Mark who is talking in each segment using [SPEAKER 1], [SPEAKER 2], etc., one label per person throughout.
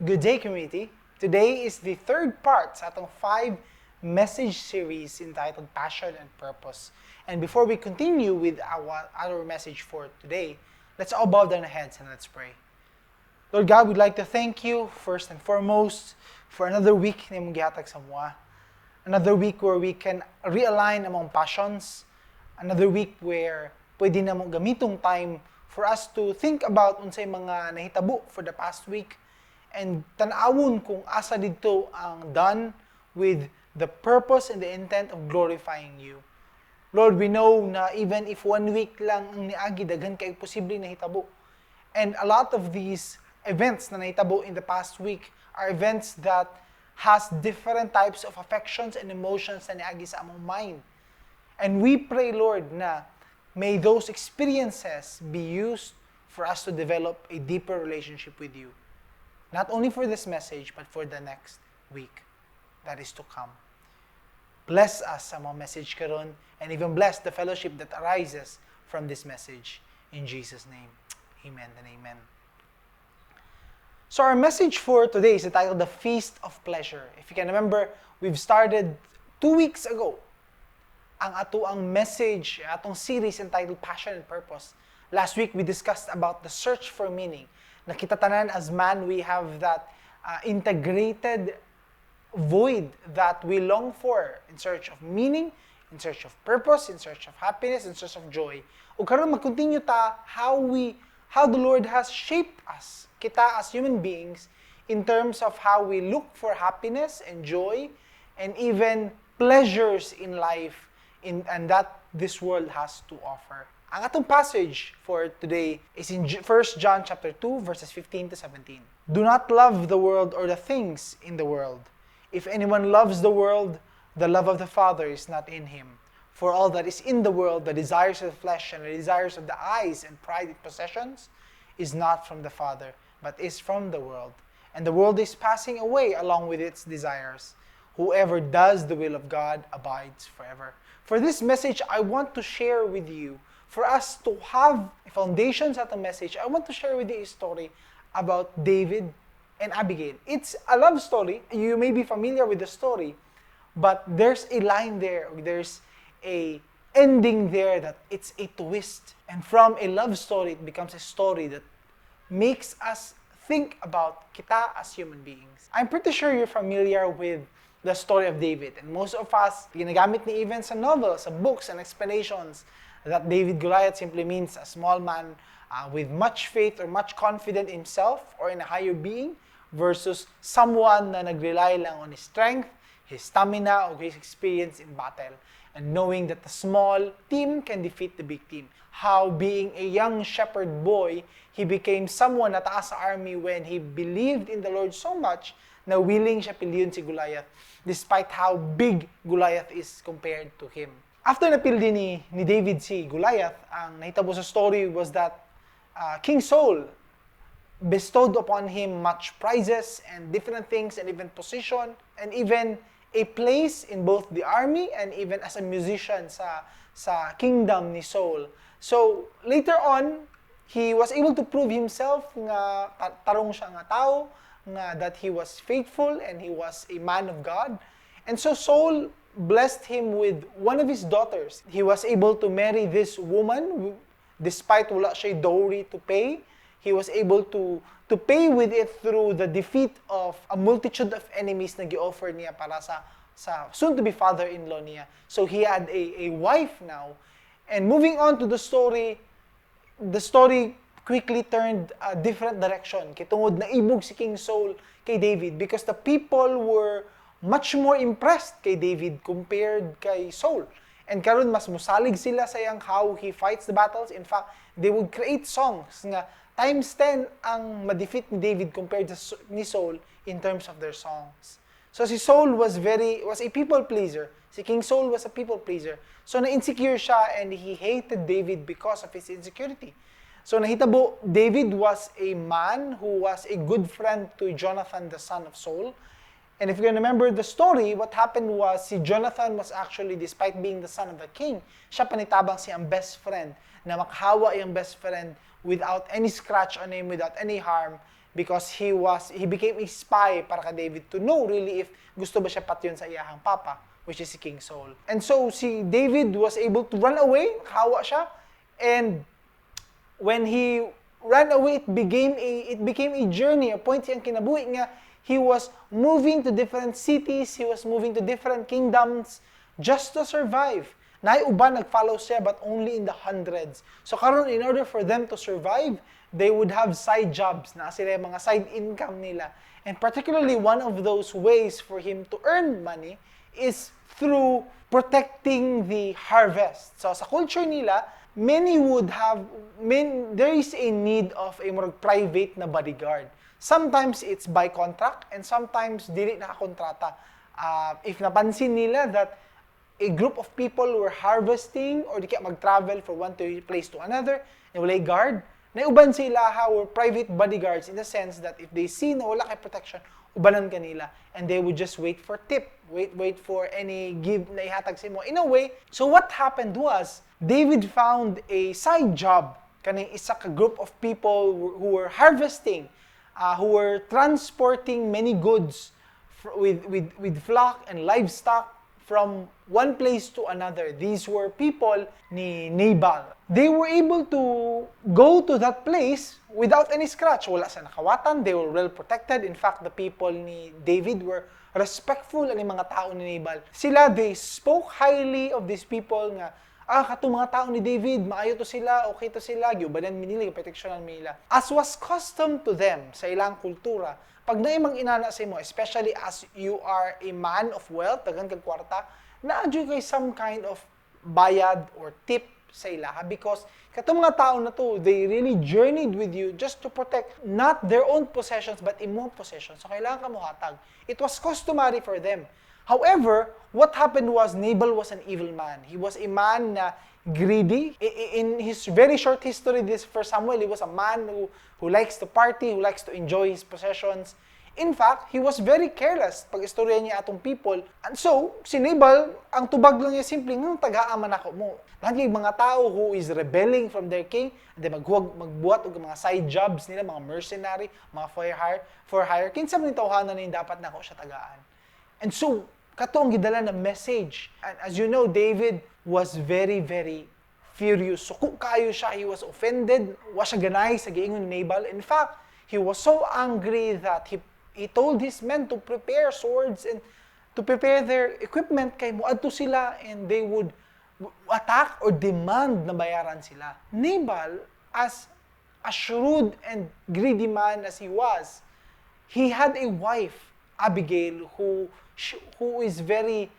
[SPEAKER 1] Good day, community. Today is the third part sa atong 5-message series entitled Passion and Purpose. And before we continue with our message for today, let's all bow down our heads and let's pray. Lord God, we'd like to thank you first and foremost for another week na mong gihatag sa mga. Another week where we can realign among passions. Another week where pwede na mong gamitong time for us to think about unsay mga nahitabo for the past week and tanawon kung asa dito ang done with the purpose and the intent of glorifying you. Lord, we know na even if 1 week lang ang niagi, daghan kay posibleng nahitabo. And a lot of these events na nahitabo in the past week are events that has different types of affections and emotions na niagi sa among mind. And we pray, Lord, na may those experiences be used for us to develop a deeper relationship with you. Not only for this message, but for the next week that is to come. Bless us sa mga message karon, and even bless the fellowship that arises from this message. In Jesus' name, amen and amen. So our message for today is entitled The Feast of Pleasure. If you can remember, we've started 2 weeks ago ang atoang message, atong series entitled Passion and Purpose. Last week, we discussed about the search for meaning. Nakita tanan as man, we have that integrated void that we long for in search of meaning, in search of purpose, in search of happiness, in search of joy. O karon mag-continue ta how the Lord has shaped us, kita as human beings, in terms of how we look for happiness and joy and even pleasures in life and that this world has to offer. Ang atong passage for today is in 1 John chapter 2 verses 15 to 17. Do not love the world or the things in the world. If anyone loves the world, the love of the Father is not in him. For all that is in the world, the desires of the flesh and the desires of the eyes and pride in possessions, is not from the Father, but is from the world. And the world is passing away along with its desires. Whoever does the will of God abides forever. For this message, I want to share with you, for us to have a foundation sa atong message, I want to share with you a story about David and Abigail. It's a love story. You may be familiar with the story, but there's a line there, there's a ending there that it's a twist. And from a love story, it becomes a story that makes us think about kita as human beings. I'm pretty sure you're familiar with the story of David. And most of us, ginagamit ni even sa novels, sa books, and explanations, that David Goliath simply means a small man with much faith or much confidence in himself or in a higher being versus someone na nag-rely lang on his strength, his stamina, or his experience in battle. And knowing that the small team can defeat the big team. How being a young shepherd boy, he became someone na taas sa army when he believed in the Lord so much na willing siya piliyon si Goliath despite how big Goliath is compared to him. After napildi ni David si Goliath, ang nahitabo sa story was that King Saul bestowed upon him much prizes and different things and even position and even a place in both the army and even as a musician sa kingdom ni Saul. So later on, he was able to prove himself nga tarong siya nga tao, nga that he was faithful and he was a man of God. And so Saul blessed him with one of his daughters. He was able to marry this woman despite wala siya dowry to pay. He was able to pay with it through the defeat of a multitude of enemies na gi-offer niya para sa soon-to-be father-in-law niya. So he had a wife now. And moving on to the story quickly turned a different direction. Kitungod na ibog si King Saul kay David because the people were much more impressed kay David compared kay Saul. And karon mas musalig sila sa yang how he fights the battles. In fact, they would create songs nga times 10 ang ma-defeat ni David compared to ni Saul in terms of their songs. So si Saul was a people pleaser. Si King Saul was a people pleaser. So na-insecure siya and he hated David because of his insecurity. So nahitabo, David was a man who was a good friend to Jonathan, the son of Saul. And if you can remember the story, what happened was si Jonathan was actually, despite being the son of the king, siya panitabang siyang best friend na makahawa yung best friend without any scratch on him, without any harm, because he became a spy para kay David to know really if gusto ba siya patyon sa iyahang papa, which is si King Saul. And so si David was able to run away, hawa siya, and when he ran away, it became a journey, a point siyang kinabuhi nga he was moving to different cities, he was moving to different kingdoms just to survive. Naay uban nag-follow siya but only in the hundreds. So karon in order for them to survive, they would have side jobs na sila yung mga side income nila. And particularly one of those ways for him to earn money is through protecting the harvest. So sa culture nila, there is a need of a more private na bodyguard. Sometimes it's by contract and sometimes dili nakakontrata. If napansin nila that a group of people were harvesting or di kaya mag-travel from one place to another, and walay guard, naiuban sila were private bodyguards in the sense that if they see na wala kay protection, ubanan kanila, and they would just wait for tip, wait for any give na ihatag sa imo. In a way, so what happened was, David found a side job, kaning isa ka group of people who were harvesting, who were transporting many goods with flock and livestock from one place to another. These were people ni Nabal. They were able to go to that place without any scratch. Wala sa nakawatan, they were well protected. In fact, the people ni David were respectful ani mga tao ni Nabal. Sila, they spoke highly of these people nga, katong mga tao ni David, maayo to sila, okay to sila, giubanan mi nila, proteksyonan mi nila. As was custom to them sa ilang kultura, pag naimang inana sa imo, especially as you are a man of wealth, daghang kag kwarta, naadyo kay some kind of bayad or tip sa ilaha because katong mga tao na to, they really journeyed with you just to protect not their own possessions but imong possessions. So kailangan ka mohatag. It was customary for them. However, what happened was Nabal was an evil man. He was a man na greedy. In his very short history, this first Samuel, he was a man who likes to party, who likes to enjoy his possessions. In fact, he was very careless pag istorya niya atong people. And so, si Nabal, ang tubag lang niya simple, taga-aman ako mo. Lahat yung mga tao who is rebelling from their king, and magbuhat og mga side jobs nila, mga mercenary, mga for hire. Kinsa man ni tawhanan ni dapat nako siya tagaan. And so, kato ang gidala na message. And as you know, David was very, very furious. So kung kayo siya, he was offended. Was siya ganay sa giingon ni Nabal. In fact, he was so angry that he told his men to prepare swords and to prepare their equipment kay muadto sila and they would attack or demand na bayaran sila. Nabal, as a shrewd and greedy man as he was, he had a wife, Abigail, who is very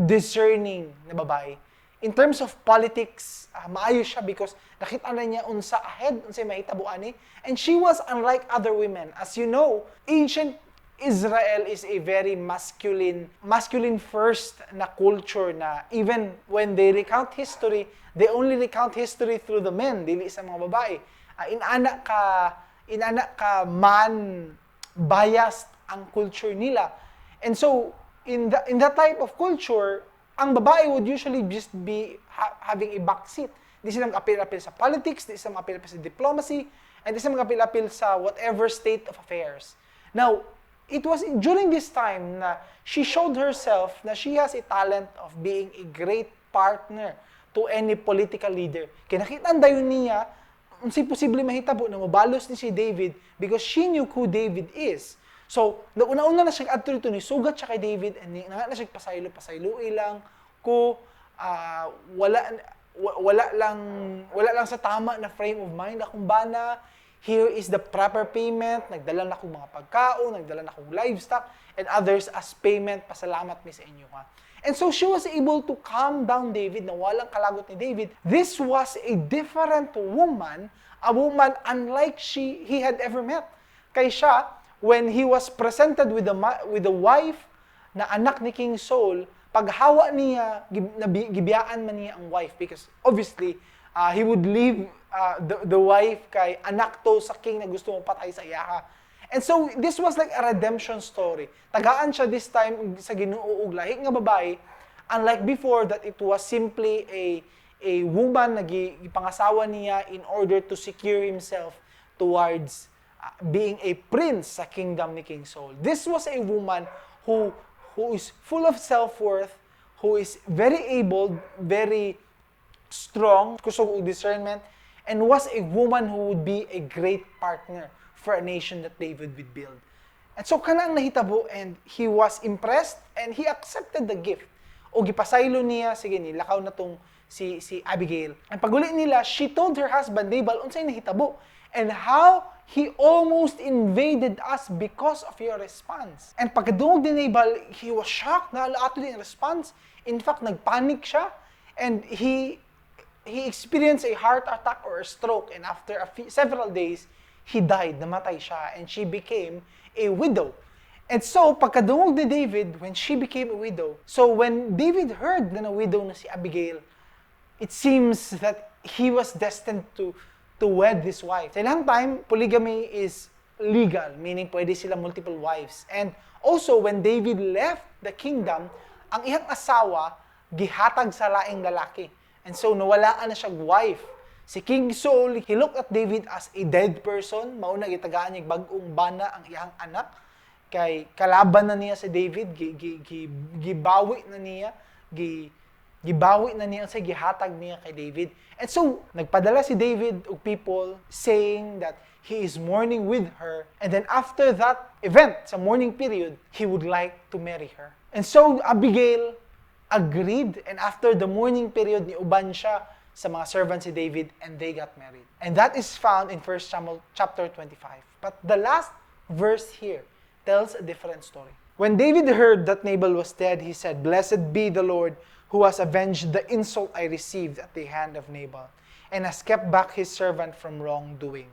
[SPEAKER 1] discerning na babae. In terms of politics, maayo siya because nakita na niya unsa ahead, unsa mahitabo ani. And she was unlike other women. As you know, ancient Israel is a very masculine first na culture na even when they recount history, they only recount history through the men, dili sa mga babae. Inana ka man biased ang culture nila. And so, in that type of culture, ang babae would usually just be having a backseat. Di sila mag-apil-apil sa politics, di sila mag-apil-apil sa diplomacy, and di sila mag-apil-apil sa whatever state of affairs. Now, it was during this time na she showed herself na she has a talent of being a great partner to any political leader. Kinakitaan dayon niya, unsay posible mahitabo na mabalos ni si David because she knew who David is. So, una-una na siya adto dito ni sugat siya kay David and na siya pasaylo ilang ko wala lang sa tama na frame of mind akong bana. Here is the proper payment, nagdala na akong mga pagkaon, nagdala na akong livestock, and others as payment, pasalamat mi sa inyo ha. And so she was able to calm down David na walang kalagot ni David. This was a different woman, a woman unlike he had ever met. Kay siya, when he was presented with the wife na anak ni King Saul, paghawa niya, gibiyaan man niya ang wife because obviously, he would leave the wife kay anak to sa king na gusto mong patay sa iyaha. And so, this was like a redemption story. Tagaan siya this time sa Ginoo ug lahi nga babae, unlike before that it was simply a woman na gipangasawa niya in order to secure himself towards being a prince sa kingdom ni King Saul. This was a woman who is full of self-worth, who is very able, very strong, kusog og discernment, and was a woman who would be a great partner for a nation that David would build. And so kanang nahitabo, and he was impressed and he accepted the gift. O gipasaylo niya, sige ni lakaw na tong si Abigail. Ang paguli nila, she told her husband Nabal unsay nahitabo and how he almost invaded us because of your response. And pagkadungog ni Nabal, he was shocked na ato din response. In fact, nagpanic siya and he experienced a heart attack or a stroke, and after several days, he died, namatay siya, and she became a widow. And so, pagkadungog ni David, when she became a widow, so when David heard na widow na si Abigail, it seems that he was destined to wed this wife. Sa ilang time, polygamy is legal, meaning pwede sila multiple wives. And also, when David left the kingdom, ang iyang asawa, gihatag sa laing lalaki. And so, nawalaan na siya wife. Si King Saul, he looked at David as a dead person. Mauna, gitagaan niya bagong bana ang iyang anak. Kay kalaban na niya si David, gibawi na niya, gibawi na niya sa gihatag niya kay David. And so, nagpadala si David og people saying that he is mourning with her. And then after that event, sa mourning period, he would like to marry her. And so, Abigail agreed, and after the mourning period, niuban siya sa mga servants si David, and they got married. And that is found in 1 Samuel chapter 25. But the last verse here tells a different story. When David heard that Nabal was dead, he said, "Blessed be the Lord, who has avenged the insult I received at the hand of Nabal, and has kept back his servant from wrongdoing.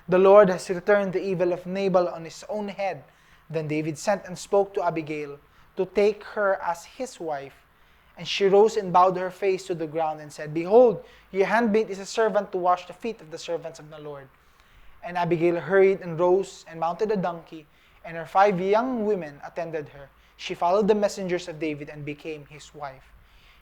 [SPEAKER 1] The Lord has returned the evil of Nabal on his own head." Then David sent and spoke to Abigail to take her as his wife. And she rose and bowed her face to the ground and said, "Behold, your handmaid is a servant to wash the feet of the servants of the Lord." And Abigail hurried and rose and mounted a donkey, and her 5 young women attended her. She followed the messengers of David and became his wife.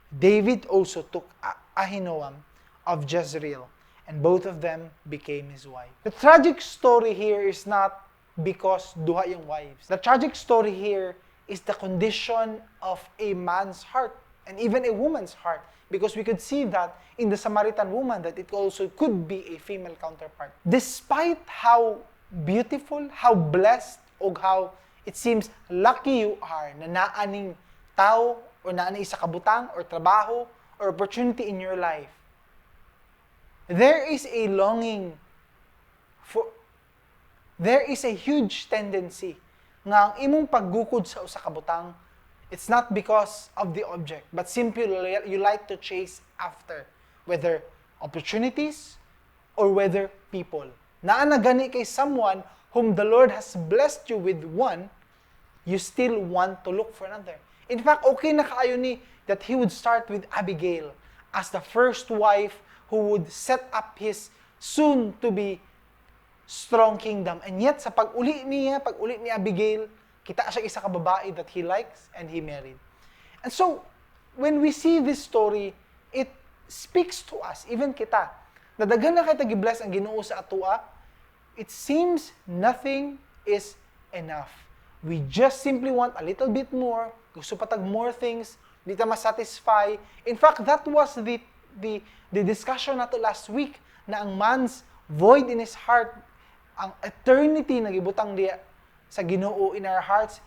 [SPEAKER 1] David also took Ahinoam of Jezreel, and both of them became his wife. The tragic story here is not because duha yung wives. The tragic story here is the condition of a man's heart, and even a woman's heart, because we could see that in the Samaritan woman that it also could be a female counterpart. Despite how beautiful, how blessed, o how it seems lucky you are na naaning tao or naaning isa kabutang or trabaho or opportunity in your life, there is a longing there is a huge tendency nga ang imong paggukod sa usa ka butang, it's not because of the object, but simply you like to chase after, whether opportunities or whether people. Naa na gani kay someone whom the Lord has blessed you with one, you still want to look for another. In fact, okay na kaayo ni that he would start with Abigail as the first wife who would set up his soon-to-be strong kingdom. And yet, sa pag-uli ni Abigail, kita siya isa ka babae that he likes and he married. And so, when we see this story, it speaks to us, even kita, na daghan na kita gibless ang Ginoo sa atua, it seems nothing is enough. We just simply want a little bit more, gusto patag more things, di ta masatisfy. In fact, that was the discussion nato last week, na ang man's void in his heart, ang eternity na gibutang diya sa Ginoo in our hearts,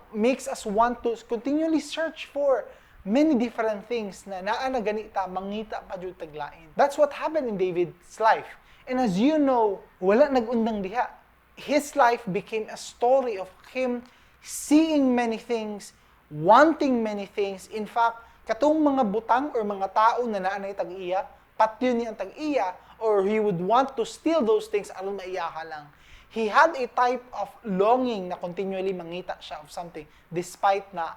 [SPEAKER 1] makes us want to continually search for many different things na naa na ganita, mangita pa jud taglain. That's what happened in David's life. And as you know, wala nag-undang diha. His life became a story of him seeing many things, wanting many things. In fact, katong mga butang or mga tao na naanay tag-iya, patyon niya ang tag-iya, or he would want to steal those things aron maiyaha lang. He had a type of longing na continually mangita siya of something despite na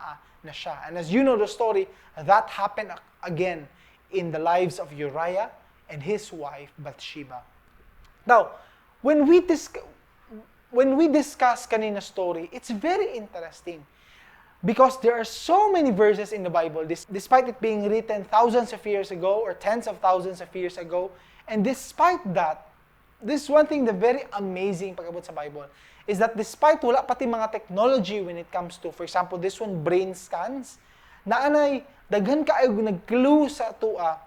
[SPEAKER 1] siya. And as you know the story, that happened again in the lives of Uriah and his wife Bathsheba. Now, when we discuss kanina story, it's very interesting because there are so many verses in the Bible, despite it being written thousands of years ago or tens of thousands of years ago, and despite that, this one thing, the very amazing pag-abot sa Bible, is that despite wala pati mga technology when it comes to, for example, this one, brain scans, na anay, daghan kaayo nag-clue sa tua,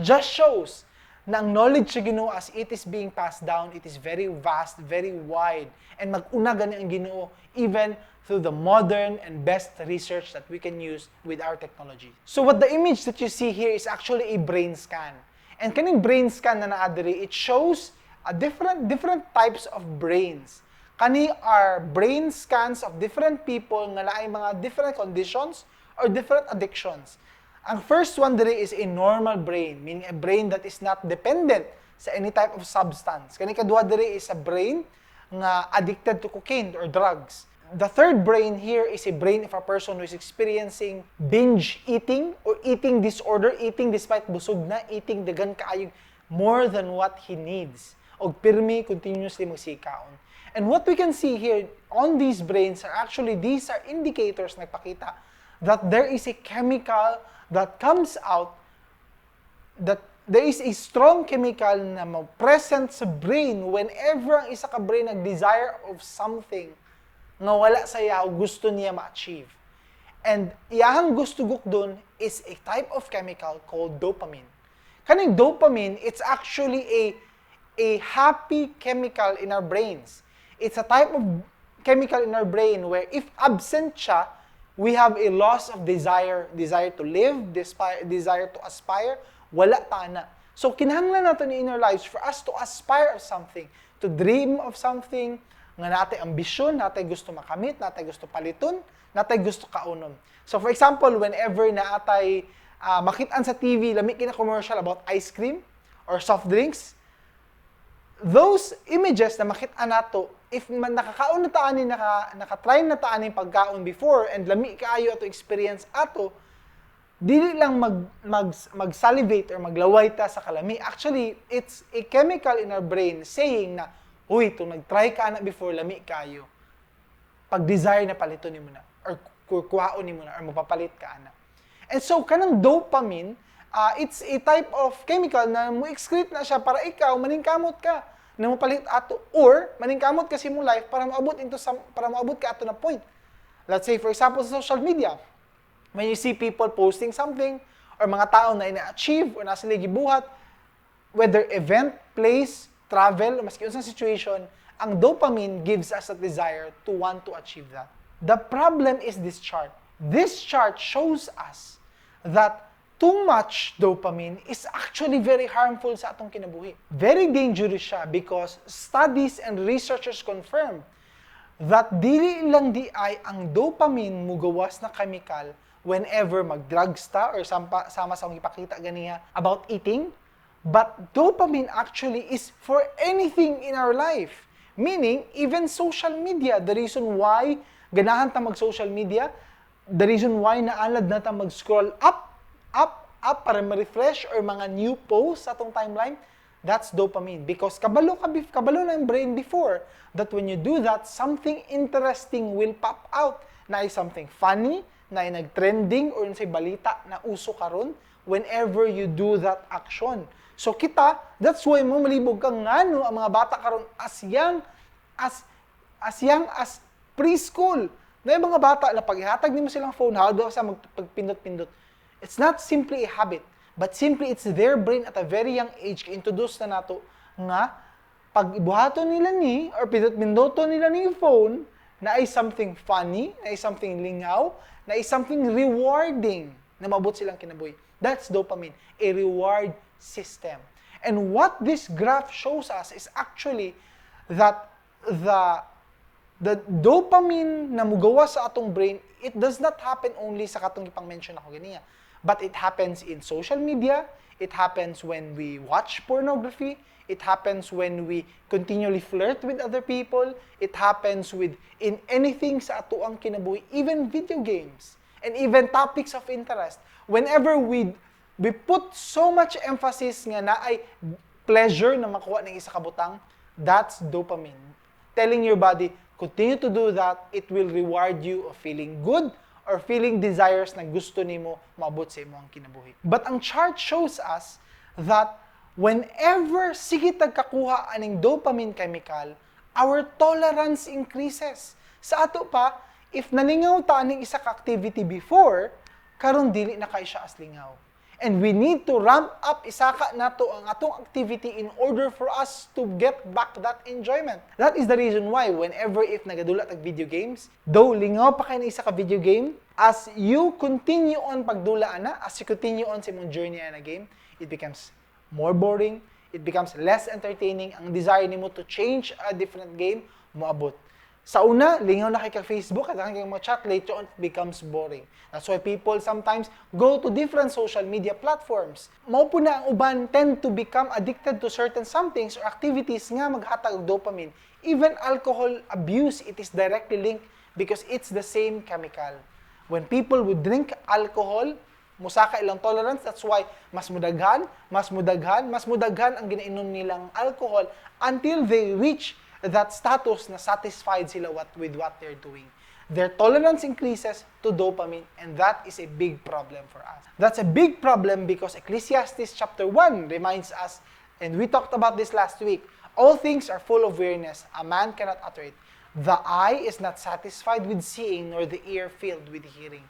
[SPEAKER 1] just shows na ang knowledge sa Ginoo as it is being passed down, it is very vast, very wide, and mag-una gani ang Ginoo even through the modern and best research that we can use with our technology. So what the image that you see here is actually a brain scan. And kaning brain scan na naadiri, it shows different types of brains. Kani are brain scans of different people nga laay mga different conditions or different addictions. Ang first one diri is a normal brain, meaning a brain that is not dependent sa any type of substance. Kani kaduha diri is a brain nga addicted to cocaine or drugs. The third brain here is a brain of a person who is experiencing binge eating or eating disorder, eating despite busog na, eating dagan kaayog more than what he needs. O pirmi, continuously magsikaon. And what we can see here on these brains are actually, these are indicators na nagpakita that there is a chemical that comes out, that there is a strong chemical na present sa brain whenever ang isa ka brain nag-desire of something nga wala saya o gusto niya ma-achieve. And iyahang gusto guk dun is a type of chemical called dopamine. Kaning dopamine, it's actually a happy chemical in our brains. It's a type of chemical in our brain where if absent siya, we have a loss of desire to live, desire to aspire, wala ta na. So kinahanglan natin in our lives for us to aspire of something, to dream of something, nga natay ambisyon, natay gusto makamit, natay gusto paliton, natay gusto kaunom. So for example, whenever natay makitaan sa TV, lami kina commercial about ice cream or soft drinks, those images na makita nato, if nakakaon na taan ni, nakatry na taan ni pagkaon before, and lami kaayo ato experience ato, dili lang mag-salivate or maglaway ta sa kalami. Actually, it's a chemical in our brain saying na, uy, itong nag-try ka na before, lami kayo. Pag-desire na palito ni mo na, or kuhaon ni mo na, or mapapalit ka na. And so, kanang dopamine, it's a type of chemical na mo-excrete na siya para ikaw, maningkamot ka, na mapalit ato, or maningkamot kasi mo life para maabot ka ato na point. Let's say, for example, sa social media, when you see people posting something, or mga tao na ina-achieve, or nasa gibuhat, whether event, place, travel, o maski unsang situation, ang dopamine gives us a desire to want to achieve that. The problem is this chart. This chart shows us that too much dopamine is actually very harmful sa atong kinabuhi. Very dangerous siya because studies and researchers confirm that dili lang di ay ang dopamine mugawas na chemical whenever mag-drugs ta or sama sa ipakita ganiya about eating, but dopamine actually is for anything in our life. Meaning, even social media, the reason why ganahan ta mag-social media, the reason why naalad na ta mag-scroll up para ma-refresh or mga new posts sa atong timeline, that's dopamine. Because kabalo na yung brain before that when you do that, something interesting will pop out. Na ay something funny, na ay nag-trending or sa balita na uso karon whenever you do that action. So kita, that's why mo malibog kang ngano ang mga bata karon as young as preschool. Na yung mga bata na paghihatag nimo silang phone, daw sa magpindot-pindot. It's not simply a habit, but simply it's their brain at a very young age introduce na nato nga pag ibuhaton nila ni or pindot-pindoton nila ni phone na ay something funny, na ay something lingaw, na ay something rewarding na mabot silang kinabuhi. That's dopamine, a reward system. And what this graph shows us is actually that the dopamine na mugawa sa atong brain, it does not happen only sa katong ipang-mention ako ganiya, but it happens in social media, it happens when we watch pornography, it happens when we continually flirt with other people, it happens in anything sa ato ang kinabuhi, even video games, and even topics of interest. Whenever we put so much emphasis nga na ay pleasure na makuha ng isa ka butang, that's dopamine. Telling your body, continue to do that, it will reward you of feeling good or feeling desires na gusto nimo maabot sa imong kinabuhi. But ang chart shows us that Whenever sige tagkakuha aning dopamine chemical, our tolerance increases. Sa ato pa, if nalingaw ta aning isa ka activity before, karon dili na kay siya as lingaw. And we need to ramp up isaka nato ang atong activity in order for us to get back that enjoyment. That is the reason why whenever if nagadula tag video games, though lingaw pa kay na isa ka video game, as you continue on pagdula ana, as you continue on sa imong journey na game, it becomes more boring, it becomes less entertaining. Ang desire nimo to change a different game, moabot. Sa una, lingaw na kay ka-Facebook at kay mo-chat, later on it becomes boring. That's why people sometimes go to different social media platforms. Mao po na ang uban tend to become addicted to certain somethings or activities nga maghatag og dopamine. Even alcohol abuse, it is directly linked because it's the same chemical. When people would drink alcohol, musaka ilang tolerance, that's why mas mudaghan ang ginainom nilang alcohol until they reach that status na satisfied sila with what they're doing. Their tolerance increases to dopamine, and that is a big problem for us. That's a big problem because Ecclesiastes chapter 1 reminds us, and we talked about this last week, all things are full of weariness, a man cannot utter it. The eye is not satisfied with seeing, nor the ear filled with hearing.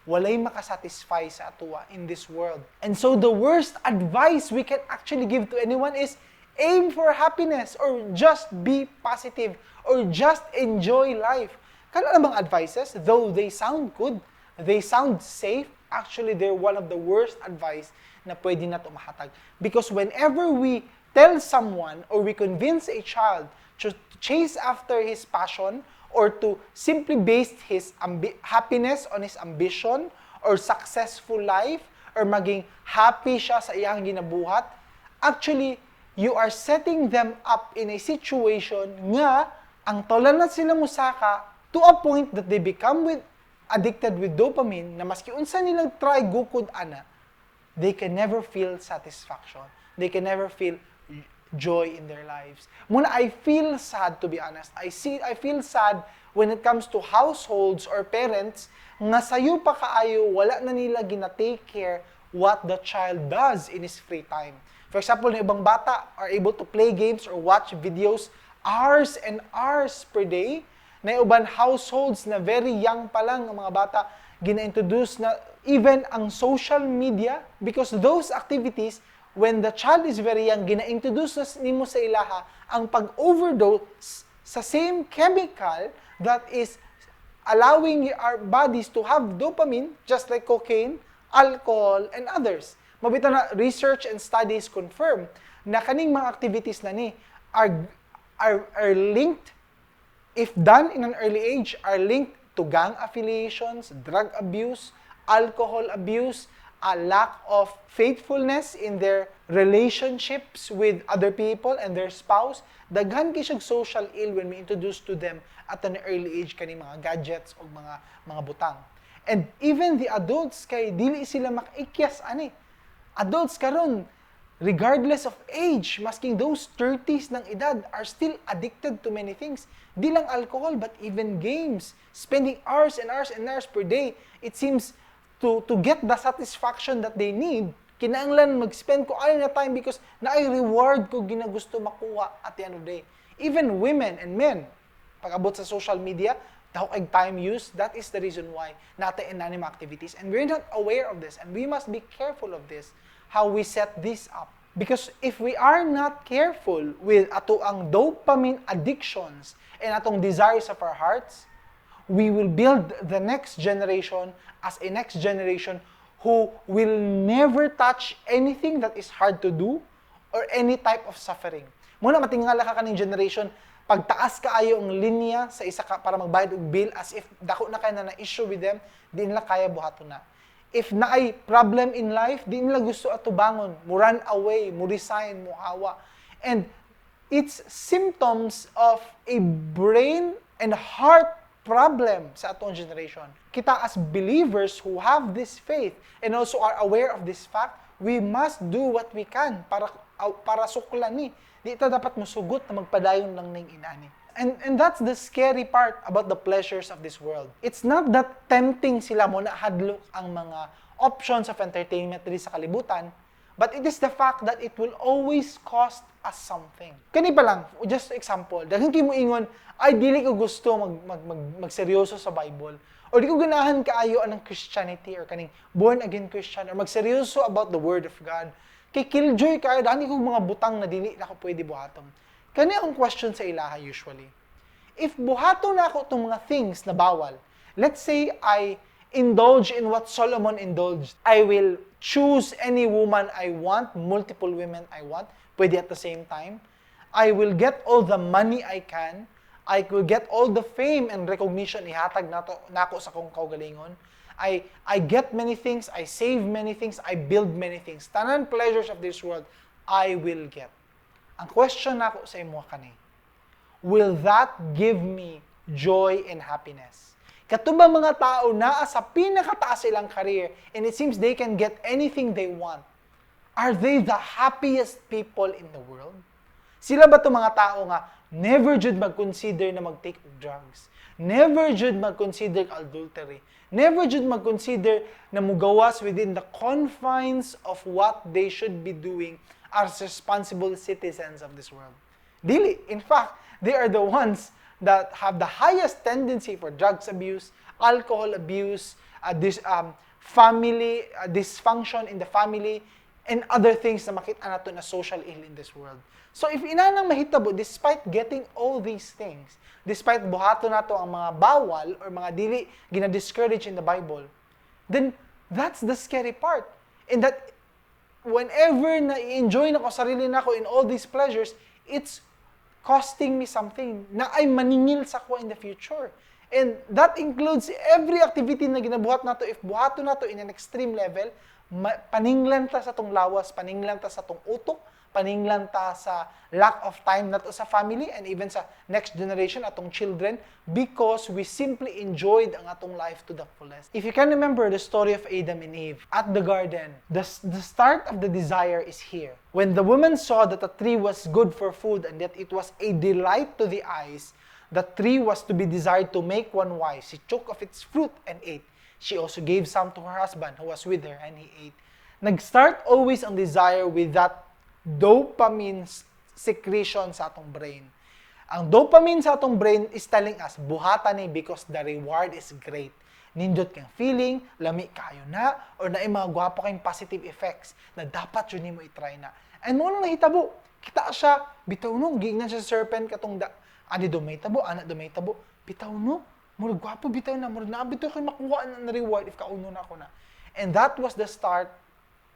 [SPEAKER 1] Walay makasatisfy sa atuwa in this world. And so the worst advice we can actually give to anyone is, aim for happiness, or just be positive, or just enjoy life. Kana namang advices, though they sound good, they sound safe, actually they're one of the worst advice na pwede na tumahatag. Because whenever we tell someone or we convince a child to chase after his passion or to simply base his happiness on his ambition or successful life or maging happy siya sa iyang ginabuhat, actually, you are setting them up in a situation nga ang tolerance sila musaka to a point that they become addicted with dopamine na maski unsa nilang try gukod ana, they can never feel satisfaction. They can never feel joy in their lives. Muna, I feel sad, to be honest. I feel sad when it comes to households or parents nga sayo pa kaayo wala na nila gina-take care what the child does in his free time. For example, yung ibang bata are able to play games or watch videos hours and hours per day. Na uban households na very young pa lang ang mga bata, gina-introduce na even ang social media because those activities, when the child is very young, gina-introduce na nimo sa ilaha ang pag-overdose sa same chemical that is allowing our bodies to have dopamine, just like cocaine, alcohol, and others. Mabita na research and studies confirm na kaning mga activities na ni are linked, if done in an early age, are linked to gang affiliations, drug abuse, alcohol abuse, a lack of faithfulness in their relationships with other people and their spouse. Daghan kay siyang social ill when we introduce to them at an early age kaning mga gadgets o mga butang. And even the adults kay dili sila makikyas ani. Adults karon, regardless of age, masking those 30s ng edad, are still addicted to many things. Di lang alcohol, but even games. Spending hours and hours and hours per day. It seems to get the satisfaction that they need, kinahanglan mag-spend ko ay na time because naay reward ko ginagusto makuha at the end of the day. Even women and men, pag-abot sa social media, daw ay time use, that is the reason why natin in anime activities. And we're not aware of this, and we must be careful of this, how we set this up. Because if we are not careful with ato ang dopamine addictions and atong desires of our hearts, we will build the next generation as a next generation who will never touch anything that is hard to do or any type of suffering. Muna matingala ka kaning generation, pagtaas kaayo ang linya sa isa ka para magbayad og bill as if dako na kay na issue with them, di nila kaya buhaton na. If naay problem in life, di nila gusto ato bangon, mo run away, mo resign, mo hawa. And it's symptoms of a brain and heart problem sa atong generation. Kita as believers who have this faith and also are aware of this fact, we must do what we can para suklan ni. Di ita dapat musugot na magpadayon lang ning inani. And that's the scary part about the pleasures of this world. It's not that tempting sila mo na hadlok ang mga options of entertainment diri sa kalibutan, but it is the fact that it will always cost us something. Kani pa lang, just example, dahil mo ingon, ay dili ko gusto magseryoso sa Bible, or di ko ganahan kaayo anang Christianity or kaning born again Christian, or magseryoso about the Word of God. Kay killjoy kayo, dahil ko mga butang na dili na ako pwede buhaton. Kani ang question sa ilaha usually. If buhaton na ako itong mga things na bawal, let's say I indulge in what Solomon indulged. I will choose any woman I want, multiple women I want, pwede at the same time. I will get all the money I can. I will get all the fame and recognition ihatag nako sa kong kaugalingon. I get many things, I save many things, I build many things. Tanan pleasures of this world, I will get. Ang question nako sa imo kani, will that give me joy and happiness? Katubang mga tao na sa pinakataas silang career and it seems they can get anything they want. Are they the happiest people in the world? Sila ba itong mga tao nga never jud mag-consider na mag-take drugs? Never jud mag-consider adultery? Never jud mag-consider na mugawas within the confines of what they should be doing as responsible citizens of this world? Dili. In fact, they are the ones that have the highest tendency for drugs abuse, alcohol abuse, family dysfunction in the family, and other things na makita nato na social ill in this world. So if inanang mahitabo, despite getting all these things, despite buhato nato ang mga bawal or mga dili gina-discourage in the Bible, then that's the scary part. And that whenever na i-enjoy nako sarili nako in all these pleasures, it's costing me something na ay maningil sa ko in the future. And that includes every activity na ginabuhat nato. If buhato nato in an extreme level, paninglan ta sa tong lawas, paninglan ta sa tong utok, paninglan ta sa lack of time nato sa family and even sa next generation atong children because we simply enjoyed ang atong life to the fullest. If you can remember the story of Adam and Eve at the garden, the start of the desire is here. When the woman saw that the tree was good for food and that it was a delight to the eyes, the tree was to be desired to make one wise. She took of its fruit and ate. She also gave some to her husband who was with her and he ate. Nag-start always ang desire with that dopamine secretion sa atong brain. Ang dopamine sa atong brain is telling us, buhatan ni because the reward is great. Nindot kang feeling, lami kayo na, or na mga gwapo kayong positive effects na dapat yun mo i-try na. And mo nang nahitabo, kita siya, bitaw no, gignan siya sa serpent katong ani do may tabo, anak do may tabo, bitaw no, murag gwapo bitaw na, murag naabito kayo makuha na reward if kauno na ako na. And that was the start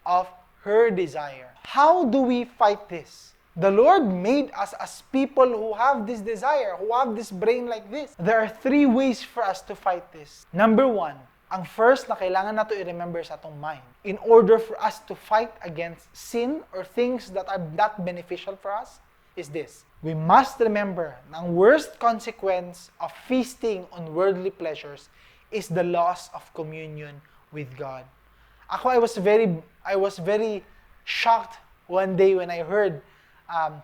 [SPEAKER 1] of her desire. How do we fight this? The Lord made us as people who have this desire, who have this brain like this. There are 3 ways for us to fight this. Number 1, ang first na kailangan nato i-remember sa atong mind in order for us to fight against sin or things that are not beneficial for us is this. We must remember na ang worst consequence of feasting on worldly pleasures is the loss of communion with God. I was very shocked one day when I heard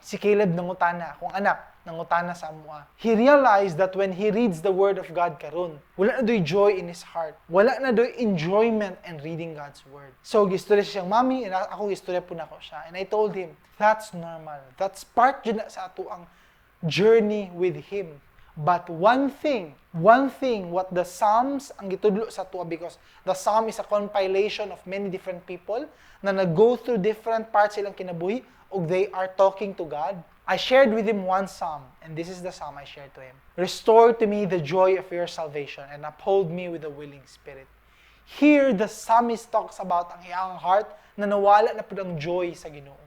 [SPEAKER 1] si Caleb nangutana, kung anak, nangutana sa amua. He realized that when he reads the Word of God karon, wala na do'y joy in his heart. Wala na do'y enjoyment in reading God's Word. So, gistorya siyang mami, and ako gistorya po na ko siya. And I told him, that's normal. That's part dyan na sa ato ang journey with Him. But one thing, what the Psalms ang gitudlo sa tuwa, because the Psalm is a compilation of many different people na nag-go through different parts silang kinabuhi, o they are talking to God. I shared with him one psalm, and this is the psalm I shared to him. Restore to me the joy of your salvation, and uphold me with a willing spirit. Here, the psalmist talks about ang iyang heart na nawala na po ang joy sa Ginoo.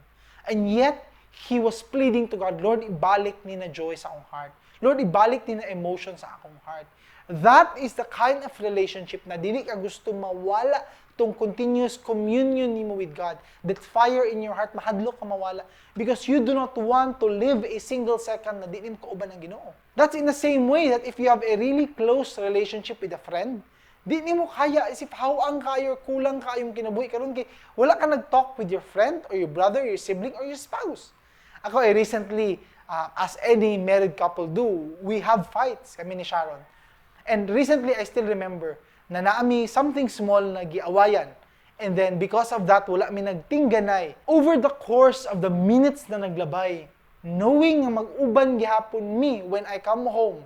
[SPEAKER 1] And yet, he was pleading to God, Lord, ibalik ni na joy sa akong heart. Lord, ibalik ni na emotion sa akong heart. That is the kind of relationship na dili ka gusto mawala tong continuous communion nimo with God. That fire in your heart, mahadlok ka mawala. Because you do not want to live a single second na di mo kauban ang Ginoo. That's in the same way that if you have a really close relationship with a friend, di mo kaya as if hawang kayo, kulang kayong kinabuhi karon kay wala ka nag-talk with your friend or your brother, your sibling, or your spouse. Ako recently, as any married couple do, we have fights, kami ni Sharon. And recently, I still remember na naami something small na giawayan. And then, because of that, wala mi nagtingganay. Over the course of the minutes na naglabay, knowing nga mag-uban gihapon mi when I come home,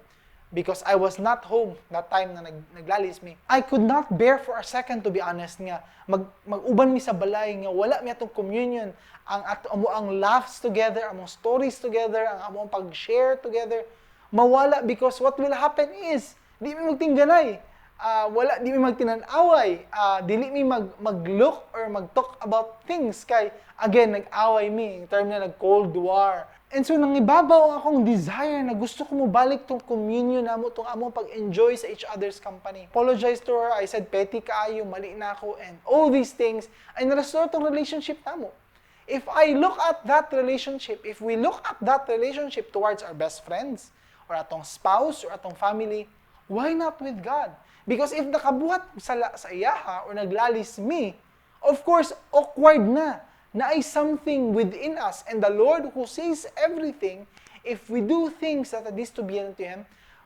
[SPEAKER 1] because I was not home that time na naglalis mi, I could not bear for a second, to be honest, nga mag-uban mi sa balay, nga wala mi atong communion, ang laughs together, among stories together, ang among pag-share together, mawala, because what will happen is, di mi magtingganay. Di mi magtinan-away, dili mi mag-look or mag-talk about things kay again nag-away mi in term na nag-cold war. And so nangibabaw ang akong desire na gusto ko mo balik tong communion namo, tong among pag-enjoy sa each other's company. Apologize to her, I said petty kaayo, mali na ako, and all these things ay na-restore tong relationship namo. If I look at that relationship, if we look at that relationship towards our best friends or atong spouse or atong family, why not with God? Because if nakabuhat sa iyaha or naglalis mi, of course, awkward na ay something within us. And the Lord who sees everything, if we do things that are disobedient to Him,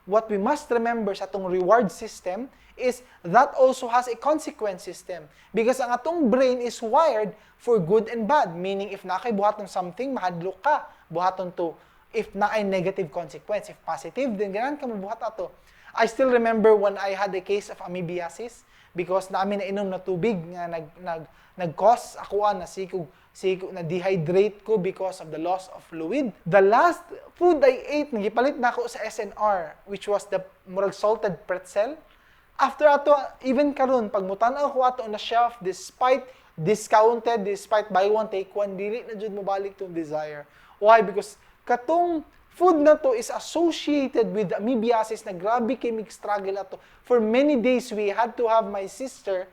[SPEAKER 1] what we must remember sa atong reward system is that also has a consequence system. Because ang atong brain is wired for good and bad. Meaning, if nakaibuhaton something, mahadlok ka. Buhaton to. If na ay negative consequence. If positive, then ganan ka mabuhat ato. I still remember when I had a case of amoebiasis because namin na inom na tubig nga nag-cause ako na sikog na dehydrate ko because of the loss of fluid. The last food I ate, nagipalit na ako sa SNR, which was the murag salted pretzel. After ato, even karon pag mutanaw ko ato on the shelf, despite discounted, despite buy one take one, dili na jud mo balik tong desire. Why? Because katong food na to is associated with amoebiasis na grabe kay mig-struggle ato. For many days, we had to have my sister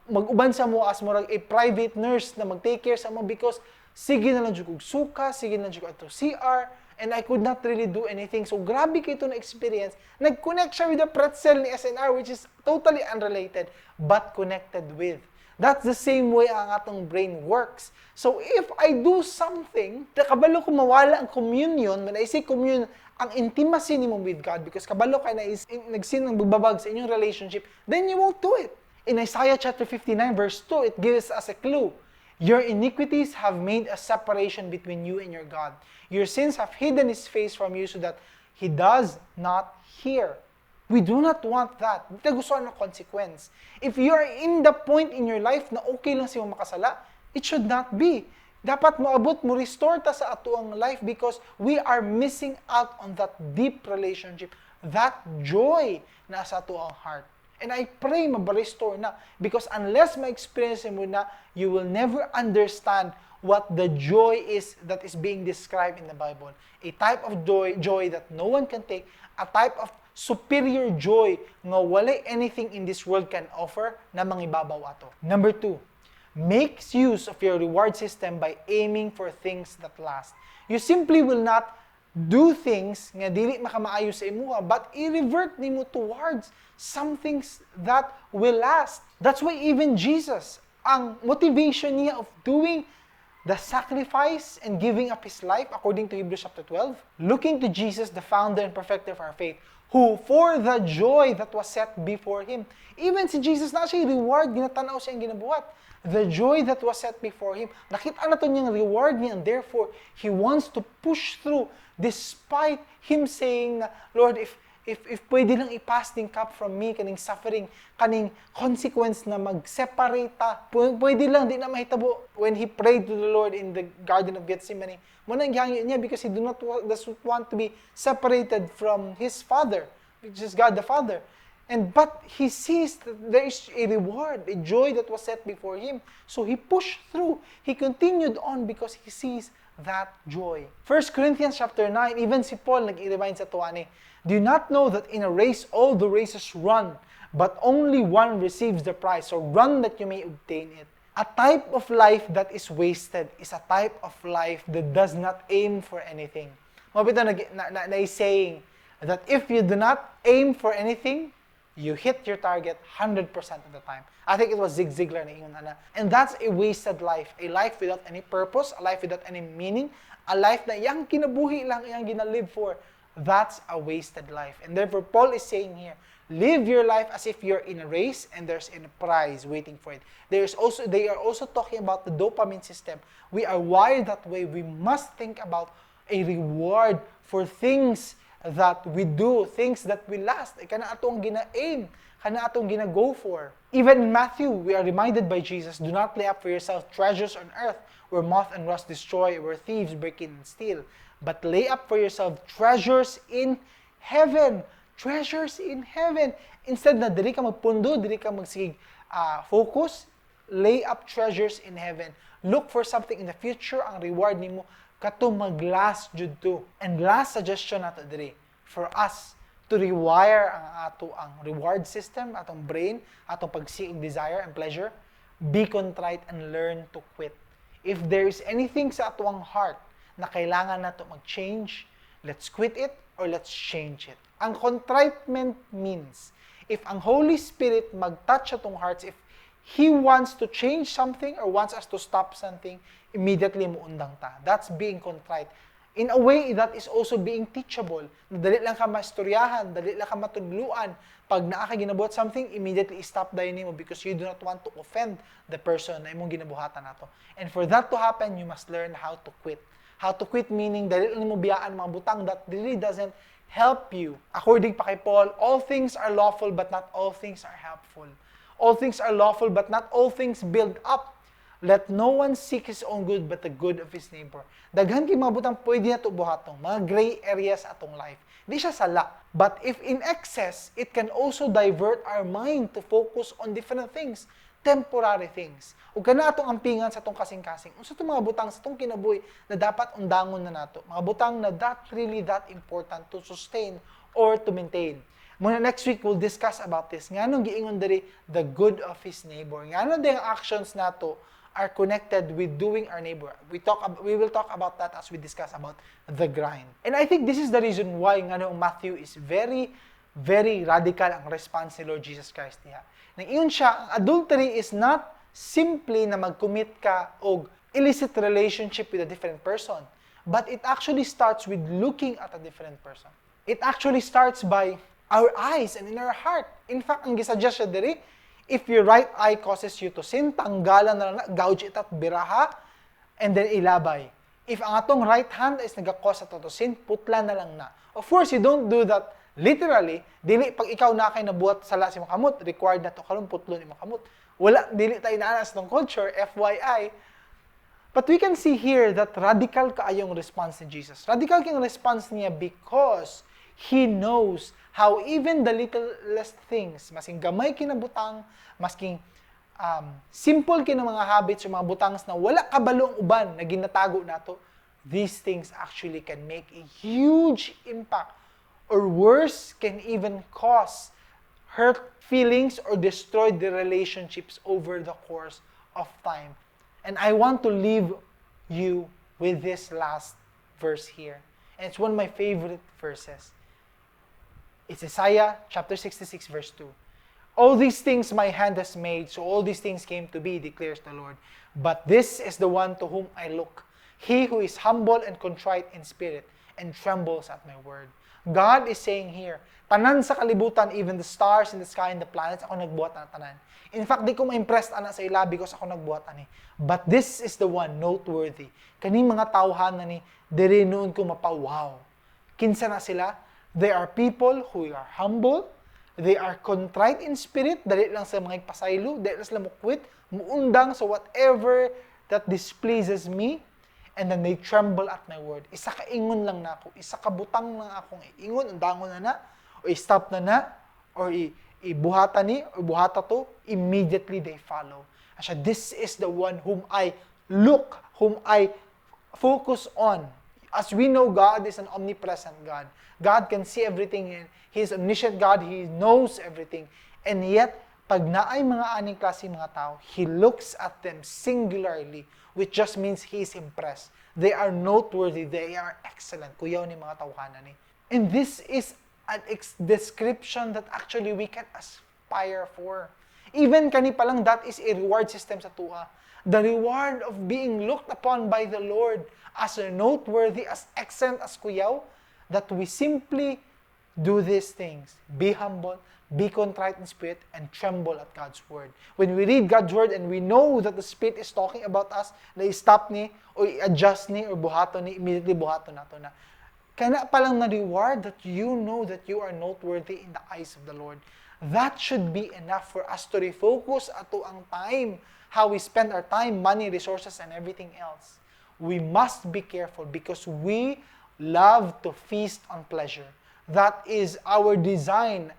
[SPEAKER 1] mag-uban sa mo as murag a private nurse na mag-take care sa mo because sige na lang jud kog suka, sige na lang jud ato CR, and I could not really do anything. So grabe kay ito na experience. Nag-connect siya with the pretzel ni SNR, which is totally unrelated, but connected with. That's the same way ang atong brain works. So if I do something, kabalo ko mawala ang communion, when I say communion, ang intimacy nimo with God, because kabalo ka na is nagsin ng bagbabag sa inyong relationship, then you won't do it. In Isaiah chapter 59 verse 2, it gives us a clue. Your iniquities have made a separation between you and your God. Your sins have hidden His face from you so that He does not hear. We do not want that. Hindi gusto ng consequence. If you are in the point in your life na okay lang siya makasala, it should not be. Dapat moabot, mo restore ta sa atuang life because we are missing out on that deep relationship, that joy na sa atuang heart. And I pray ma-restore na because unless ma-experience mo na, you will never understand what the joy is that is being described in the Bible. A type of joy that no one can take, a type of superior joy nga wala anything in this world can offer na mangibabaw ato. Number 2, makes use of your reward system by aiming for things that last. You simply will not do things nga dili makamaayo sa imuha, but i-revert nimo towards some things that will last. That's why even Jesus, ang motivation niya of doing the sacrifice and giving up His life, according to Hebrews chapter 12, looking to Jesus, the founder and perfecter of our faith, who for the joy that was set before Him. Even si Jesus na siya reward, ginatanaw siya ang ginabuhat. The joy that was set before Him. Nakita na to niyang reward niya, and therefore, He wants to push through despite Him saying na, Lord, if pwede lang i-pass din cup from me, kaning suffering, kaning consequence na mag-separate ta, pwede lang, di na mahitabo. When He prayed to the Lord in the Garden of Gethsemane, muna ang gihangyo niya because He doesn't want to be separated from His Father, which is God the Father. But He sees that there is a reward, a joy that was set before Him. So He pushed through. He continued on because He sees that joy. 1 Corinthians chapter 9, even si Paul nag-i-remind sa tuwani, do you not know that in a race all the races run, but only one receives the prize? So run that you may obtain it. A type of life that is wasted is a type of life that does not aim for anything. Mabito na saying that if you do not aim for anything, you hit your target 100% of the time. I think it was Zig Ziglar na ingon ana. And that's a wasted life. A life without any purpose, a life without any meaning, a life na iyang kinabuhi lang iyang ginalive for. That's a wasted life. And therefore, Paul is saying here, Live your life as if you're in a race and there's a prize waiting for it. They are also talking about the dopamine system. We are wired that way. We must think about a reward for things that we do, things that we last. Kana atong gina-aim, kana atong gina-go for. Even in Matthew, we are reminded by Jesus, do not lay up for yourself treasures on earth where moth and rust destroy, where thieves break in and steal. But lay up for yourself treasures in heaven. Treasures in heaven. Instead na dili ka magpundo, dili ka magsig focus, lay up treasures in heaven. Look for something in the future, ang reward nimo kato mag-last jud to. And last suggestion nato diri for us to rewire ang reward system, atong brain, atong pagsiig desire and pleasure, be contrite and learn to quit. If there is anything sa atong heart na kailangan nato mag-change, let's quit it or let's change it. Ang contriteness means, if ang Holy Spirit mag-touch atong hearts, if He wants to change something or wants us to stop something, immediately muundang ta. That's being contrite. In a way, that is also being teachable. Dali lang ka mastoryahan, dali lang ka matudluan. Pag naa ka ginabuhat something, immediately stop dayon nimo because you do not want to offend the person na imong ginabuhatan nato. And for that to happen, you must learn how to quit. How to quit meaning dali lang nimo biyaan mga butang that really doesn't help you. According pa kay Paul, all things are lawful but not all things are helpful. All things are lawful but not all things build up. Let no one seek his own good but the good of his neighbor. Daghan kay mga butang pwede na to buhaton, mga gray areas atong life. Di siya sala. But if in excess, it can also divert our mind to focus on different things, temporary things. Ug kana atong ampingan sa atong kasing-kasing. Unsa to mga butang sa atong kinabuhi na dapat undangon na nato. Mga butang na really that important to sustain or to maintain. Muna next week, we'll discuss about this. Nganong giingon diri the good of his neighbor. Nganong ding actions nato are connected with doing our neighbor. We will talk about that as we discuss about the grind. And I think this is the reason why nganong Matthew is very, very radical ang response ni Lord Jesus Christ niya. Nang iyon siya, ang adultery is not simply na mag-commit ka og illicit relationship with a different person, but it actually starts with looking at a different person. It actually starts by our eyes and in our heart. In fact, ang gisuggest siya diri, if your right eye causes you to sin, tanggalan na lang na, gouge it at biraha, and then ilabay. If ang atong right hand is nagakos ato to sin, putla na lang na. Of course, you don't do that literally. Dili, pag ikaw na kay nabuhat sala si makamot, required na to karon putlo ni makamot. Wala, dili tayo naanas ng culture, FYI. But we can see here that radical kaayong response ni Jesus. Radical kayong response niya because He knows how even the littlest things, masking gamay kinabutang, masking simple kina mga habits o mga butangs na wala kabalong uban na ginatago nato, these things actually can make a huge impact or worse, can even cause hurt feelings or destroy the relationships over the course of time. And I want to leave you with this last verse here. And it's one of my favorite verses. It's Isaiah chapter 66 verse 2. All these things my hand has made, so all these things came to be, declares the Lord. But this is the one to whom I look, he who is humble and contrite in spirit, and trembles at my word. God is saying here, tanan sa kalibutan, even the stars in the sky and the planets, ako nagbuhat na tanan. In fact, di ko ma-impressed ana sa ila because ako nagbuhat ani. But this is the one noteworthy. Kani mga tawhan na ni, diri noon ko mapawaw. Kinsa na sila? They are people who are humble, they are contrite in spirit, dali lang sa mga pasaylo, dali lang sila mukwit, muundang sa whatever that displeases me, and then they tremble at my word. Isa ka ingon lang na ako, isa ka butang lang akong ingon, undangon na o i-stop na, or ibuhata ni, or buhata to, immediately they follow. Asya, this is the one whom I look, whom I focus on. As we know, God is an omnipresent God. God can see everything. He is omniscient God. He knows everything. And yet, pag naay mga aning klase mga tao, He looks at them singularly, which just means He is impressed. They are noteworthy. They are excellent. Kuyaw ni mga tawhanan ni. And this is a description that actually we can aspire for. Even kani pa lang, that is a reward system sa tuwa. The reward of being looked upon by the Lord as noteworthy, as excellent as kuyaw, that we simply do these things. Be humble, be contrite in spirit, and tremble at God's word. When we read God's word and we know that the Spirit is talking about us, na i-stop ni, o i-adjust ni, or buhaton ni, immediately buhaton nato na. Kaya palang na reward that you know that you are noteworthy in the eyes of the Lord. That should be enough for us to refocus ato ang time, how we spend our time, money, resources, and everything else. We must be careful because we love to feast on pleasure. That is our design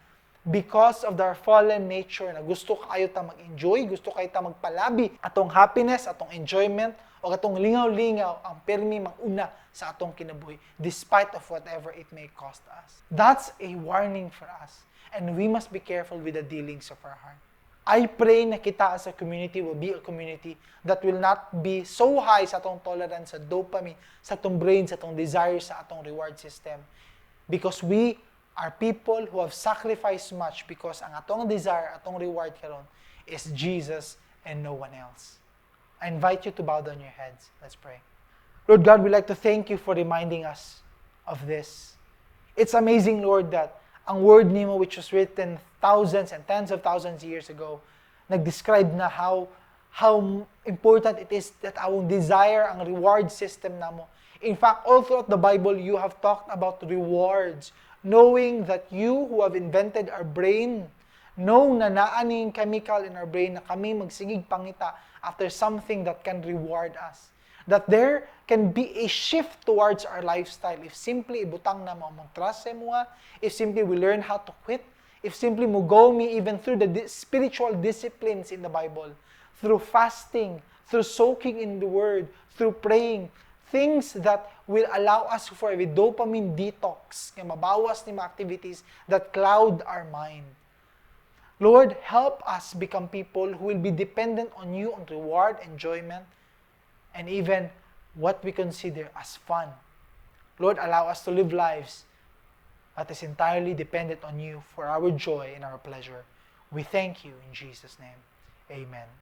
[SPEAKER 1] because of our fallen nature na gusto kayo ta mag-enjoy, gusto kayo ta magpalabi atong happiness, atong enjoyment, o atong lingaw-lingaw ang permi manguna sa atong kinabuhi despite of whatever it may cost us. That's a warning for us, and we must be careful with the dealings of our heart. I pray na kita as a community will be a community that will not be so high sa atong tolerance sa dopamine, sa atong brain, sa atong desires, sa atong reward system. Because we are people who have sacrificed much because ang atong desire, atong reward karon is Jesus and no one else. I invite you to bow down your heads. Let's pray. Lord God, we'd like to thank you for reminding us of this. It's amazing, Lord, that ang word nimo which was written thousands and tens of thousands of years ago, nag-describe na how important it is that our desire, ang reward system namo. In fact, all throughout the Bible, you have talked about rewards, knowing that you who have invented our brain, know na naaning chemical in our brain na kami magsigig pangita after something that can reward us. That there can be a shift towards our lifestyle if simply ibutang na mo mong trust sa mua, if simply we learn how to quit, if simply mo go me even through the spiritual disciplines in the Bible, through fasting, through soaking in the Word, through praying, things that will allow us for a dopamine detox, kaya mabawas ni mga activities that cloud our mind. Lord, help us become people who will be dependent on you on reward, enjoyment, and even what we consider as fun. Lord, allow us to live lives that is entirely dependent on you for our joy and our pleasure. We thank you in Jesus' name. Amen.